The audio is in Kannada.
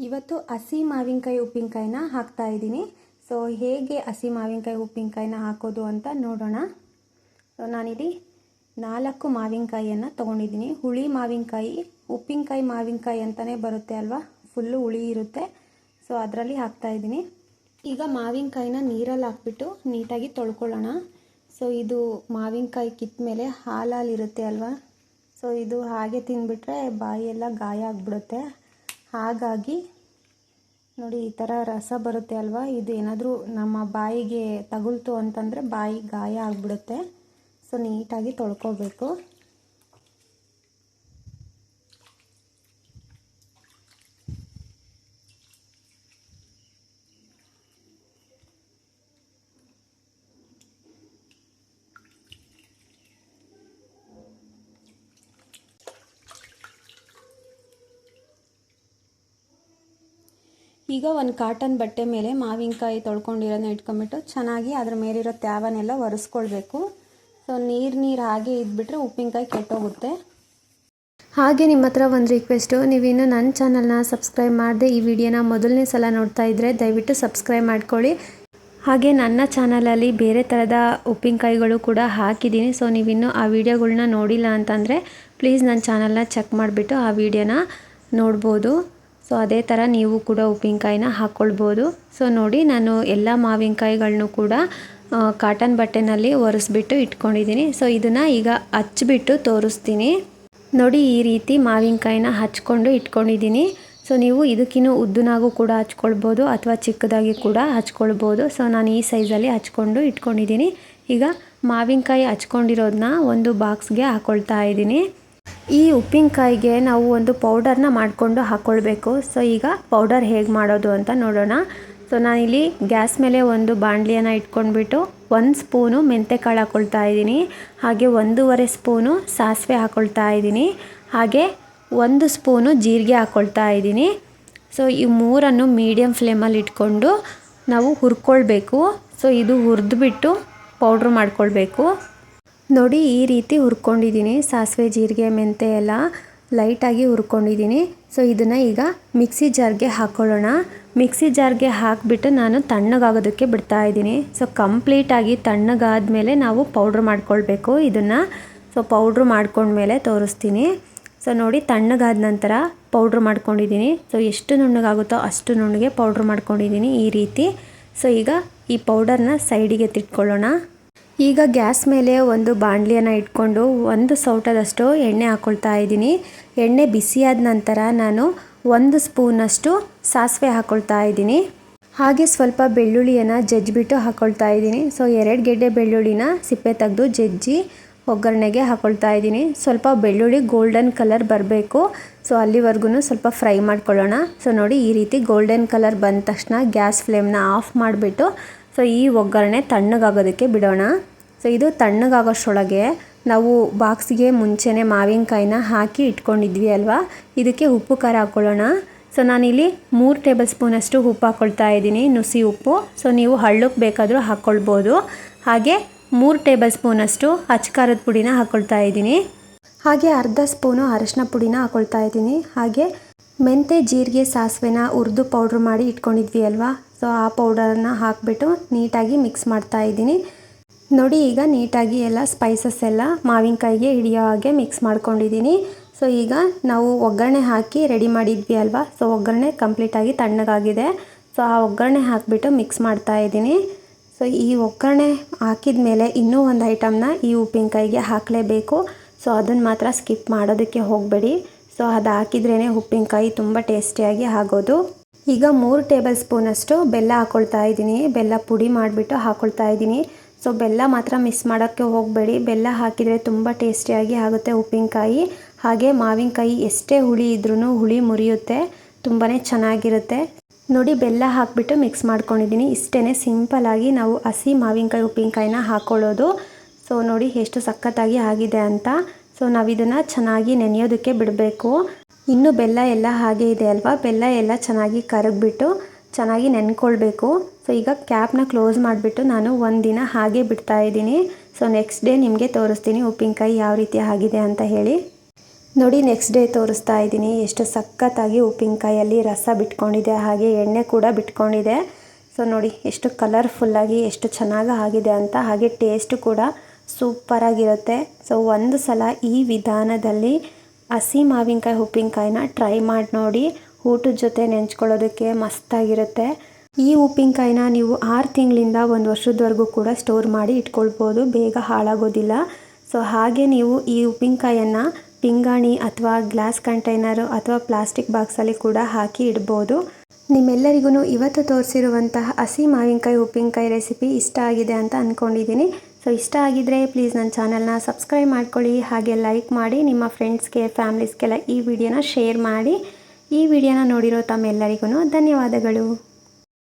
ಇವತ್ತು ಹಸಿ ಮಾವಿನಕಾಯಿ ಉಪ್ಪಿನಕಾಯಿನ ಹಾಕ್ತಾ ಇದ್ದೀನಿ. ಸೊ ಹೇಗೆ ಹಸಿ ಮಾವಿನಕಾಯಿ ಉಪ್ಪಿನಕಾಯಿನ ಹಾಕೋದು ಅಂತ ನೋಡೋಣ. ಸೊ ನಾನಿಲ್ಲಿ 4 ಮಾವಿನಕಾಯಿಯನ್ನು ತೊಗೊಂಡಿದ್ದೀನಿ. ಹುಳಿ ಮಾವಿನಕಾಯಿ, ಉಪ್ಪಿನಕಾಯಿ ಮಾವಿನಕಾಯಿ ಅಂತಲೇ ಬರುತ್ತೆ ಅಲ್ವಾ, ಫುಲ್ಲು ಹುಳಿ ಇರುತ್ತೆ. ಸೊ ಅದರಲ್ಲಿ ಹಾಕ್ತಾ ಇದ್ದೀನಿ. ಈಗ ಮಾವಿನಕಾಯಿನ ನೀರಲ್ಲಿ ಹಾಕ್ಬಿಟ್ಟು ನೀಟಾಗಿ ತೊಳ್ಕೊಳ್ಳೋಣ. ಸೊ ಇದು ಮಾವಿನಕಾಯಿ ಕಿತ್ತ ಮೇಲೆ ಹಾಲಲ್ಲಿರುತ್ತೆ ಅಲ್ವಾ, ಸೊ ಇದು ಹಾಗೆ ತಿಂದ್ಬಿಟ್ರೆ ಬಾಯಿಯೆಲ್ಲ ಗಾಯ ಆಗಿಬಿಡುತ್ತೆ. ಹಾಗಾಗಿ ನೋಡಿ, ಈ ಥರ ರಸ ಬರುತ್ತೆ ಅಲ್ವಾ, ಇದು ಏನಾದರೂ ನಮ್ಮ ಬಾಯಿಗೆ ತಗುಲ್ತು ಅಂತಂದರೆ ಬಾಯಿ ಗಾಯ ಆಗಿಬಿಡುತ್ತೆ. ಸೊ ನೀಟಾಗಿ ತೊಳ್ಕೊಬೇಕು. ಈಗ ಒಂದು ಕಾಟನ್ ಬಟ್ಟೆ ಮೇಲೆ ಮಾವಿನಕಾಯಿ ತೊಳ್ಕೊಂಡಿರೋದನ್ನ ಇಟ್ಕೊಂಬಿಟ್ಟು ಚೆನ್ನಾಗಿ ಅದ್ರ ಮೇಲಿರೋ ತ್ಯಾವನ್ನೆಲ್ಲ ಒರೆಸ್ಕೊಳ್ಬೇಕು. ಸೊ ನೀರು ಹಾಗೆ ಇದ್ಬಿಟ್ರೆ ಉಪ್ಪಿನಕಾಯಿ ಕೆಟ್ಟೋಗುತ್ತೆ. ಹಾಗೆ ನಿಮ್ಮ ಹತ್ರ ಒಂದು ರಿಕ್ವೆಸ್ಟು, ನೀವಿನ್ನು ನನ್ನ ಚಾನಲ್ನ ಸಬ್ಸ್ಕ್ರೈಬ್ ಮಾಡದೆ ಈ ವಿಡಿಯೋನ ಮೊದಲನೇ ಸಲ ನೋಡ್ತಾ ಇದ್ದರೆ ದಯವಿಟ್ಟು ಸಬ್ಸ್ಕ್ರೈಬ್ ಮಾಡ್ಕೊಳ್ಳಿ. ಹಾಗೆ ನನ್ನ ಚಾನಲಲ್ಲಿ ಬೇರೆ ಥರದ ಉಪ್ಪಿನಕಾಯಿಗಳು ಕೂಡ ಹಾಕಿದ್ದೀನಿ. ಸೊ ನೀವಿನ್ನೂ ಆ ವಿಡಿಯೋಗಳ್ನ ನೋಡಿಲ್ಲ ಅಂತಂದರೆ ಪ್ಲೀಸ್ ನನ್ನ ಚಾನಲ್ನ ಚೆಕ್ ಮಾಡಿಬಿಟ್ಟು ಆ ವಿಡಿಯೋನ ನೋಡ್ಬೋದು. ಸೊ ಅದೇ ಥರ ನೀವು ಕೂಡ ಉಪ್ಪಿನಕಾಯಿನ ಹಾಕ್ಕೊಳ್ಬೋದು. ಸೊ ನೋಡಿ, ನಾನು ಎಲ್ಲ ಮಾವಿನಕಾಯಿಗಳನ್ನೂ ಕೂಡ ಕಾಟನ್ ಬಟ್ಟೆನಲ್ಲಿ ಒರೆಸ್ಬಿಟ್ಟು ಇಟ್ಕೊಂಡಿದ್ದೀನಿ. ಸೊ ಇದನ್ನು ಈಗ ಹಚ್ಬಿಟ್ಟು ತೋರಿಸ್ತೀನಿ. ನೋಡಿ, ಈ ರೀತಿ ಮಾವಿನಕಾಯಿನ ಹಚ್ಕೊಂಡು ಇಟ್ಕೊಂಡಿದ್ದೀನಿ. ಸೊ ನೀವು ಇದಕ್ಕಿನ್ನೂ ಉದ್ದನಾಗೂ ಕೂಡ ಹಚ್ಕೊಳ್ಬೋದು ಅಥವಾ ಚಿಕ್ಕದಾಗಿ ಕೂಡ ಹಚ್ಕೊಳ್ಬೋದು. ಸೊ ನಾನು ಈ ಸೈಜಲ್ಲಿ ಹಚ್ಕೊಂಡು ಇಟ್ಕೊಂಡಿದ್ದೀನಿ. ಈಗ ಮಾವಿನಕಾಯಿ ಹಚ್ಕೊಂಡಿರೋದನ್ನ ಒಂದು ಬಾಕ್ಸ್ಗೆ ಹಾಕ್ಕೊಳ್ತಾ ಇದ್ದೀನಿ. ಈ ಉಪ್ಪಿನಕಾಯಿಗೆ ನಾವು ಒಂದು ಪೌಡರ್ನ ಮಾಡಿಕೊಂಡು ಹಾಕ್ಕೊಳ್ಬೇಕು. ಸೊ ಈಗ ಪೌಡರ್ ಹೇಗೆ ಮಾಡೋದು ಅಂತ ನೋಡೋಣ. ಸೊ ನಾನಿಲ್ಲಿ ಗ್ಯಾಸ್ ಮೇಲೆ ಒಂದು ಬಾಣಲಿಯನ್ನು ಇಟ್ಕೊಂಡ್ಬಿಟ್ಟು 1 ಸ್ಪೂನು ಮೆಂತ್ಯಕಾಳು ಹಾಕ್ಕೊಳ್ತಾ ಇದ್ದೀನಿ. ಹಾಗೆ 1.5 ಸ್ಪೂನು ಸಾಸಿವೆ ಹಾಕ್ಕೊಳ್ತಾ ಇದ್ದೀನಿ. ಹಾಗೆ 1 ಸ್ಪೂನು ಜೀರಿಗೆ ಹಾಕ್ಕೊಳ್ತಾ ಇದ್ದೀನಿ. ಸೊ ಈ ಮೂರನ್ನು ಮೀಡಿಯಮ್ ಫ್ಲೇಮಲ್ಲಿ ಇಟ್ಕೊಂಡು ನಾವು ಹುರ್ಕೊಳ್ಬೇಕು. ಸೊ ಇದು ಹುರಿದ್ಬಿಟ್ಟು ಪೌಡ್ರ್ ಮಾಡ್ಕೊಳ್ಬೇಕು. ನೋಡಿ, ಈ ರೀತಿ ಹುರ್ಕೊಂಡಿದ್ದೀನಿ. ಸಾಸಿವೆ, ಜೀರಿಗೆ, ಮೆಂತ್ಯ ಎಲ್ಲ ಲೈಟಾಗಿ ಹುರ್ಕೊಂಡಿದ್ದೀನಿ. ಸೊ ಇದನ್ನು ಈಗ ಮಿಕ್ಸಿ ಜಾರ್ಗೆ ಹಾಕ್ಕೊಳ್ಳೋಣ. ಮಿಕ್ಸಿ ಜಾರ್ಗೆ ಹಾಕಿಬಿಟ್ಟು ನಾನು ತಣ್ಣಗಾಗೋದಕ್ಕೆ ಬಿಡ್ತಾ ಇದ್ದೀನಿ. ಸೊ ಕಂಪ್ಲೀಟಾಗಿ ತಣ್ಣಗಾದ್ಮೇಲೆ ನಾವು ಪೌಡ್ರ್ ಮಾಡ್ಕೊಳ್ಬೇಕು ಇದನ್ನು. ಸೊ ಪೌಡ್ರ್ ಮಾಡ್ಕೊಂಡ್ಮೇಲೆ ತೋರಿಸ್ತೀನಿ. ಸೊ ನೋಡಿ, ತಣ್ಣಗಾದ ನಂತರ ಪೌಡ್ರ್ ಮಾಡ್ಕೊಂಡಿದ್ದೀನಿ. ಸೊ ಎಷ್ಟು ನುಣ್ಣಗಾಗುತ್ತೋ ಅಷ್ಟು ನುಣ್ಣಗೆ ಪೌಡ್ರ್ ಮಾಡ್ಕೊಂಡಿದ್ದೀನಿ ಈ ರೀತಿ. ಸೊ ಈಗ ಈ ಪೌಡರ್ನ ಸೈಡಿಗೆ ತಿಟ್ಕೊಳ್ಳೋಣ. ಈಗ ಗ್ಯಾಸ್ ಮೇಲೆ ಒಂದು ಬಾಣಲಿಯನ್ನು ಇಟ್ಕೊಂಡು 1 ಸೌಟದಷ್ಟು ಎಣ್ಣೆ ಹಾಕ್ಕೊಳ್ತಾ ಇದ್ದೀನಿ. ಎಣ್ಣೆ ಬಿಸಿಯಾದ ನಂತರ ನಾನು 1 ಸ್ಪೂನಷ್ಟು ಸಾಸಿವೆ ಹಾಕ್ಕೊಳ್ತಾ ಇದ್ದೀನಿ. ಹಾಗೆ ಸ್ವಲ್ಪ ಬೆಳ್ಳುಳ್ಳಿಯನ್ನು ಜಜ್ಜಿಬಿಟ್ಟು ಹಾಕ್ಕೊಳ್ತಾ ಇದ್ದೀನಿ. ಸೊ 2 ಗೆಡ್ಡೆ ಬೆಳ್ಳುಳ್ಳಿನ ಸಿಪ್ಪೆ ತೆಗೆದು ಜಜ್ಜಿ ಒಗ್ಗರಣೆಗೆ ಹಾಕ್ಕೊಳ್ತಾ ಇದ್ದೀನಿ. ಸ್ವಲ್ಪ ಬೆಳ್ಳುಳ್ಳಿ ಗೋಲ್ಡನ್ ಕಲರ್ ಬರಬೇಕು. ಸೊ ಅಲ್ಲಿವರೆಗೂ ಸ್ವಲ್ಪ ಫ್ರೈ ಮಾಡ್ಕೊಳ್ಳೋಣ. ಸೊ ನೋಡಿ, ಈ ರೀತಿ ಗೋಲ್ಡನ್ ಕಲರ್ ಬಂದ ತಕ್ಷಣ ಗ್ಯಾಸ್ ಫ್ಲೇಮ್ನ ಆಫ್ ಮಾಡಿಬಿಟ್ಟು ಸೊ ಈ ಒಗ್ಗರಣೆ ತಣ್ಣಗಾಗೋದಕ್ಕೆ ಬಿಡೋಣ. ಸೊ ಇದು ತಣ್ಣಗಾಗೋಷ್ಟರೊಳಗೆ ನಾವು ಬಾಕ್ಸಿಗೆ ಮುಂಚೆನೇ ಮಾವಿನಕಾಯಿನ ಹಾಕಿ ಇಟ್ಕೊಂಡಿದ್ವಿ ಅಲ್ವಾ, ಇದಕ್ಕೆ ಉಪ್ಪು ಖಾರ ಹಾಕ್ಕೊಳ್ಳೋಣ. ಸೊ ನಾನಿಲ್ಲಿ 3 ಟೇಬಲ್ ಸ್ಪೂನಷ್ಟು ಉಪ್ಪು ಹಾಕ್ಕೊಳ್ತಾ ಇದ್ದೀನಿ, ನುಸಿ ಉಪ್ಪು. ಸೊ ನೀವು ಹಳ್ಳಕ್ಕೆ ಬೇಕಾದರೂ ಹಾಕ್ಕೊಳ್ಬೋದು. ಹಾಗೆ 3 ಟೇಬಲ್ ಸ್ಪೂನಷ್ಟು ಅಚ್ಕಾರದ ಪುಡಿನ ಹಾಕ್ಕೊಳ್ತಾ ಇದ್ದೀನಿ. ಹಾಗೆ ಅರ್ಧ ಸ್ಪೂನು ಅರಶಿನ ಪುಡಿನ ಹಾಕ್ಕೊಳ್ತಾ ಇದ್ದೀನಿ. ಹಾಗೆ ಮೆಂತ್ಯ, ಜೀರಿಗೆ, ಸಾಸಿವೆನ ಹುರಿದು ಪೌಡ್ರ್ ಮಾಡಿ ಇಟ್ಕೊಂಡಿದ್ವಿ ಅಲ್ವಾ, ಸೊ ಆ ಪೌಡರನ್ನು ಹಾಕಿಬಿಟ್ಟು ನೀಟಾಗಿ ಮಿಕ್ಸ್ ಮಾಡ್ತಾ ಇದ್ದೀನಿ. ನೋಡಿ, ಈಗ ನೀಟಾಗಿ ಎಲ್ಲ ಸ್ಪೈಸಸ್ ಎಲ್ಲ ಮಾವಿನಕಾಯಿಗೆ ಹಿಡಿಯೋ ಹಾಗೆ ಮಿಕ್ಸ್ ಮಾಡ್ಕೊಂಡಿದ್ದೀನಿ. ಸೊ ಈಗ ನಾವು ಒಗ್ಗರಣೆ ಹಾಕಿ ರೆಡಿ ಮಾಡಿದ್ವಿ ಅಲ್ವಾ, ಸೊ ಒಗ್ಗರಣೆ ಕಂಪ್ಲೀಟಾಗಿ ತಣ್ಣಗಾಗಿದೆ. ಸೊ ಆ ಒಗ್ಗರಣೆ ಹಾಕಿಬಿಟ್ಟು ಮಿಕ್ಸ್ ಮಾಡ್ತಾ ಇದ್ದೀನಿ. ಸೊ ಈ ಒಗ್ಗರಣೆ ಹಾಕಿದ ಮೇಲೆ ಇನ್ನೂ ಒಂದು ಐಟಮ್ನ ಈ ಉಪ್ಪಿನಕಾಯಿಗೆ ಹಾಕಲೇಬೇಕು. ಸೊ ಅದನ್ನು ಮಾತ್ರ ಸ್ಕಿಪ್ ಮಾಡೋದಕ್ಕೆ ಹೋಗಬೇಡಿ. ಸೊ ಅದು ಹಾಕಿದ್ರೇ ಉಪ್ಪಿನಕಾಯಿ ತುಂಬ ಟೇಸ್ಟಿಯಾಗಿ ಆಗೋದು. ಈಗ 3 ಟೇಬಲ್ ಸ್ಪೂನಷ್ಟು ಬೆಲ್ಲ ಹಾಕ್ಕೊಳ್ತಾ ಇದ್ದೀನಿ. ಬೆಲ್ಲ ಪುಡಿ ಮಾಡಿಬಿಟ್ಟು ಹಾಕ್ಕೊಳ್ತಾ ಇದ್ದೀನಿ. ಸೊ ಬೆಲ್ಲ ಮಾತ್ರ ಮಿಸ್ ಮಾಡೋಕ್ಕೆ ಹೋಗಬೇಡಿ. ಬೆಲ್ಲ ಹಾಕಿದರೆ ತುಂಬ ಟೇಸ್ಟಿಯಾಗಿ ಆಗುತ್ತೆ ಉಪ್ಪಿನಕಾಯಿ. ಹಾಗೆ ಮಾವಿನಕಾಯಿ ಎಷ್ಟೇ ಹುಳಿ ಇದ್ರೂ ಹುಳಿ ಮುರಿಯುತ್ತೆ, ತುಂಬಾ ಚೆನ್ನಾಗಿರುತ್ತೆ. ನೋಡಿ, ಬೆಲ್ಲ ಹಾಕಿಬಿಟ್ಟು ಮಿಕ್ಸ್ ಮಾಡ್ಕೊಂಡಿದ್ದೀನಿ. ಇಷ್ಟೇ ಸಿಂಪಲ್ಲಾಗಿ ನಾವು ಹಸಿ ಮಾವಿನಕಾಯಿ ಉಪ್ಪಿನಕಾಯಿನ ಹಾಕ್ಕೊಳ್ಳೋದು. ಸೊ ನೋಡಿ ಎಷ್ಟು ಸಖತ್ತಾಗಿ ಆಗಿದೆ ಅಂತ. ಸೊ ನಾವು ಇದನ್ನು ಚೆನ್ನಾಗಿ ನೆನೆಯೋದಕ್ಕೆ ಬಿಡಬೇಕು. ಇನ್ನು ಬೆಲ್ಲ ಎಲ್ಲ ಹಾಗೆ ಇದೆ ಅಲ್ವಾ, ಬೆಲ್ಲ ಎಲ್ಲ ಚೆನ್ನಾಗಿ ಕರಗಿಬಿಟ್ಟು ಚೆನ್ನಾಗಿ ನೆನ್ಕೊಳ್ಬೇಕು. ಸೊ ಈಗ ಕ್ಯಾಪ್ನ ಕ್ಲೋಸ್ ಮಾಡಿಬಿಟ್ಟು ನಾನು 1 ದಿನ ಹಾಗೆ ಬಿಡ್ತಾ ಇದ್ದೀನಿ. ಸೊ ನೆಕ್ಸ್ಟ್ ಡೇ ನಿಮಗೆ ತೋರಿಸ್ತೀನಿ ಉಪ್ಪಿನಕಾಯಿ ಯಾವ ರೀತಿ ಆಗಿದೆ ಅಂತ ಹೇಳಿ. ನೋಡಿ ನೆಕ್ಸ್ಟ್ ಡೇ ತೋರಿಸ್ತಾ ಇದ್ದೀನಿ ಎಷ್ಟು ಸಖತ್ತಾಗಿ ಉಪ್ಪಿನಕಾಯಲ್ಲಿ ರಸ ಬಿಟ್ಕೊಂಡಿದೆ, ಹಾಗೆ ಎಣ್ಣೆ ಕೂಡ ಬಿಟ್ಕೊಂಡಿದೆ. ಸೊ ನೋಡಿ ಎಷ್ಟು ಕಲರ್ಫುಲ್ಲಾಗಿ ಎಷ್ಟು ಚೆನ್ನಾಗಿ ಆಗಿದೆ ಅಂತ, ಹಾಗೆ ಟೇಸ್ಟು ಕೂಡ ಸೂಪರಾಗಿರುತ್ತೆ. ಸೊ ಒಂದು ಸಲ ಈ ವಿಧಾನದಲ್ಲಿ ಹಸಿ ಮಾವಿನಕಾಯಿ ಉಪ್ಪಿನಕಾಯಿನ ಟ್ರೈ ಮಾಡಿ ನೋಡಿ, ಊಟದ ಜೊತೆ ನೆಂಚ್ಕೊಳ್ಳೋದಕ್ಕೆ ಮಸ್ತಾಗಿರುತ್ತೆ. ಈ ಉಪ್ಪಿನಕಾಯಿನ ನೀವು 6 ತಿಂಗಳಿಂದ 1 ವರ್ಷದವರೆಗೂ ಕೂಡ ಸ್ಟೋರ್ ಮಾಡಿ ಇಟ್ಕೊಳ್ಬೋದು, ಬೇಗ ಹಾಳಾಗೋದಿಲ್ಲ. ಸೊ ಹಾಗೆ ನೀವು ಈ ಉಪ್ಪಿನಕಾಯನ್ನು ಪಿಂಗಾಣಿ ಅಥವಾ ಗ್ಲಾಸ್ ಕಂಟೈನರು ಅಥವಾ ಪ್ಲಾಸ್ಟಿಕ್ ಬಾಕ್ಸಲ್ಲಿ ಕೂಡ ಹಾಕಿ ಇಡ್ಬೋದು. ನಿಮ್ಮೆಲ್ಲರಿಗೂ ಇವತ್ತು ತೋರಿಸಿರುವಂತಹ ಹಸಿ ಮಾವಿನಕಾಯಿ ಉಪ್ಪಿನಕಾಯಿ ರೆಸಿಪಿ ಇಷ್ಟ ಆಗಿದೆ ಅಂತ ಅಂದ್ಕೊಂಡಿದ್ದೀನಿ. ಸೊ ಇಷ್ಟ ಆಗಿದ್ದರೆ ಪ್ಲೀಸ್ ನನ್ನ ಚಾನಲ್ನ ಸಬ್ಸ್ಕ್ರೈಬ್ ಮಾಡ್ಕೊಳ್ಳಿ, ಹಾಗೆ ಲೈಕ್ ಮಾಡಿ, ನಿಮ್ಮ ಫ್ರೆಂಡ್ಸ್ಗೆ ಫ್ಯಾಮಿಲೀಸ್ಗೆಲ್ಲ ಈ ವಿಡಿಯೋನ ಶೇರ್ ಮಾಡಿ. ಈ ವಿಡಿಯೋನ ನೋಡಿರೋ ತಮ್ಮೆಲ್ಲರಿಗೂ ಧನ್ಯವಾದಗಳು.